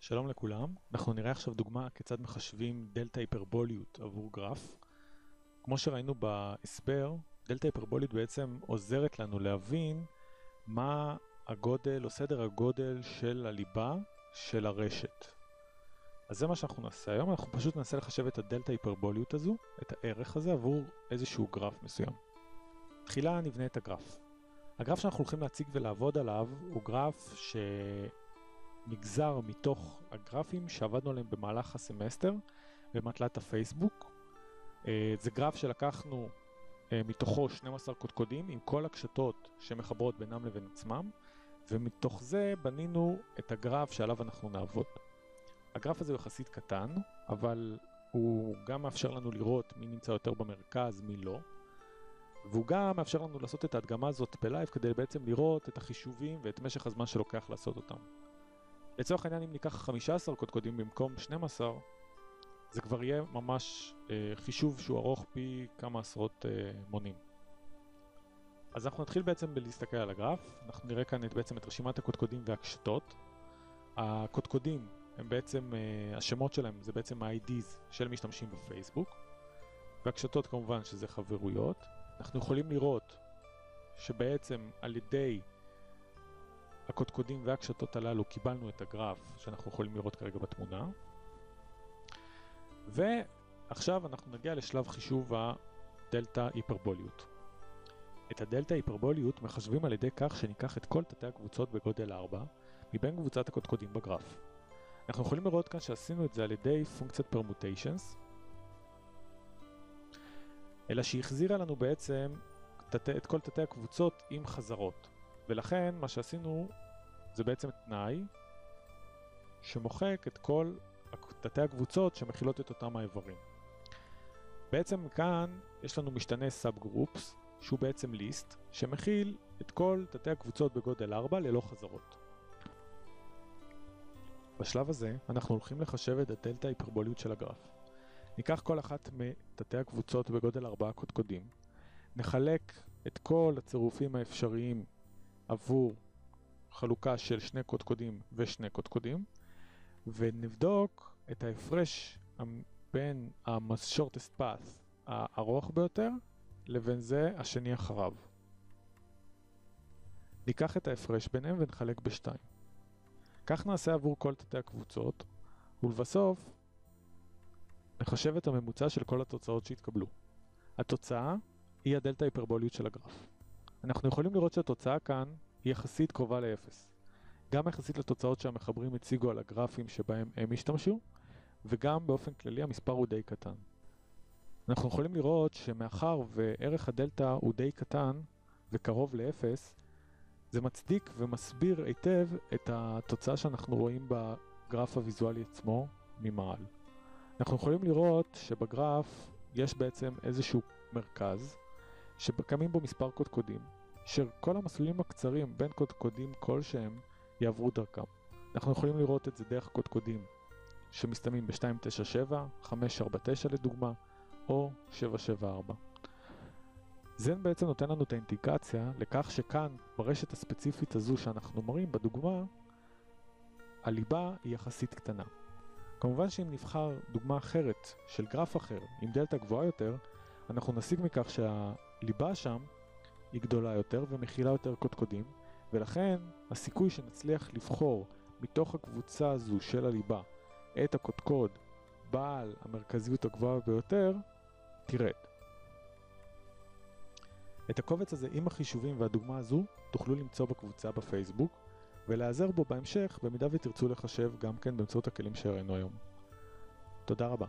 שלום לכולם, אנחנו נראה עכשיו דוגמה כיצד מחשבים דלתא היפרבוליות עבור גרף. כמו שראינו בהסבר, דלתא היפרבוליות בעצם עוזרת לנו להבין מה הגודל או סדר הגודל של הליבה של הרשת. אז זה מה שאנחנו נעשה היום, אנחנו פשוט ננסה לחשב את הדלתא היפרבוליות הזו, את הערך הזה עבור איזשהו גרף מסוים. תחילה נבנה את הגרף. הגרף שאנחנו הולכים להציג ולעבוד עליו הוא גרף נגזר מתוך הגרפים שעבדנו עליהם במהלך הסמסטר במטלת הפייסבוק. זה גרף שלקחנו מתוכו 12 קודקודים עם כל הקשתות שמחברות בינם לבין עצמם, ומתוך זה בנינו את הגרף שעליו אנחנו נעבוד. הגרף הזה הוא יחסית קטן, אבל הוא גם מאפשר לנו לראות מי נמצא יותר במרכז, מי לא. והוא גם מאפשר לנו לעשות את ההדגמה הזאת בלייב כדי בעצם לראות את החישובים ואת משך הזמן שלוקח לעשות אותם. לצורך העניין, אם ניקח 15 קודקודים במקום 12, זה כבר יהיה ממש חישוב שהוא ארוך פי כמה עשרות מונים. אז אנחנו נתחיל בעצם בלהסתכל על הגרף. אנחנו נראה כאן בעצם את רשימת הקודקודים והקשתות. הקודקודים הם בעצם, השמות שלהם זה בעצם ה-IDs של משתמשים בפייסבוק. והקשתות כמובן שזה חברויות. אנחנו יכולים לראות שבעצם על ידי הקודקודים והקשתות הללו קיבלנו את הגרף שאנחנו יכולים לראות כרגע בתמונה. ועכשיו אנחנו נגיע לשלב חישוב הדלתא היפרבוליות. את הדלתא היפרבוליות מחשבים על ידי כך שניקח את כל תתי הקבוצות בגודל 4 מבין קבוצת הקודקודים בגרף. אנחנו יכולים לראות כאן שעשינו את זה על ידי פונקציית permutations, אלא שהחזירה לנו בעצם את כל תתי הקבוצות עם חזרות. ולכן מה שעשינו זה בעצם תנאי שמוחק את כל תתי הקבוצות שמכילות את אותם האיברים. בעצם כאן יש לנו משתנה סאב-גרופס שהוא בעצם ליסט שמכיל את כל תתי הקבוצות בגודל 4 ללא חזרות. בשלב הזה אנחנו הולכים לחשב את הדלתא היפרבוליות של הגרף. ניקח כל אחת מתתי הקבוצות בגודל 4 קודקודים, נחלק את כל הצירופים האפשריים עבור חלוקה של 2 קודקודים ו2 קודקודים, ונבדוק את ההפרש בין ה-shortest path הארוך ביותר לבין זה השני אחריו. ניקח את ההפרש ביניהם ונחלק ב2. כך נעשה עבור כל תתי הקבוצות, ולבסוף נחשב את הממוצע של כל התוצאות שהתקבלו. התוצאה היא הדלתא היפרבוליות של הגרף. אנחנו יכולים לראות שהתוצאה כאן היא יחסית קרובה ל-0. גם יחסית לתוצאות שהמחברים הציגו על הגרפים שבהם הם השתמשו, וגם באופן כללי המספר הוא די קטן. אנחנו יכולים לראות שמאחר וערך הדלתא הוא די קטן וקרוב ל-0, זה מצדיק ומסביר היטב את התוצאה שאנחנו רואים בגרף הוויזואלי עצמו ממעל. אנחנו יכולים לראות שבגרף יש בעצם איזשהו מרכז שקמים בו מספר קודקודים, שכל המסלולים הקצרים בין קודקודים כלשהם יעברו דרכם. אנחנו יכולים לראות את זה דרך קודקודים שמסתיימים ב-297, 549 לדוגמה, או 774. זה בעצם נותן לנו את האינדיקציה לכך שכאן ברשת הספציפית הזו שאנחנו מראים בדוגמה, הליבה היא יחסית קטנה. כמובן שאם נבחר דוגמה אחרת של גרף אחר עם דלתא גבוהה יותר, אנחנו נסיק מכך שהליבה שם היא גדולה יותר ומכילה יותר קודקודים, ולכן הסיכוי שנצליח לבחור מתוך הקבוצה הזו של הליבה את הקודקוד בעל המרכזיות הגבוהה ביותר תרד. את הקובץ הזה עם החישובים והדוגמה הזו תוכלו למצוא בקבוצה בפייסבוק ולעזר בו בהמשך במידה ותרצו לחשב גם כן באמצעות הכלים שהראינו היום. תודה רבה.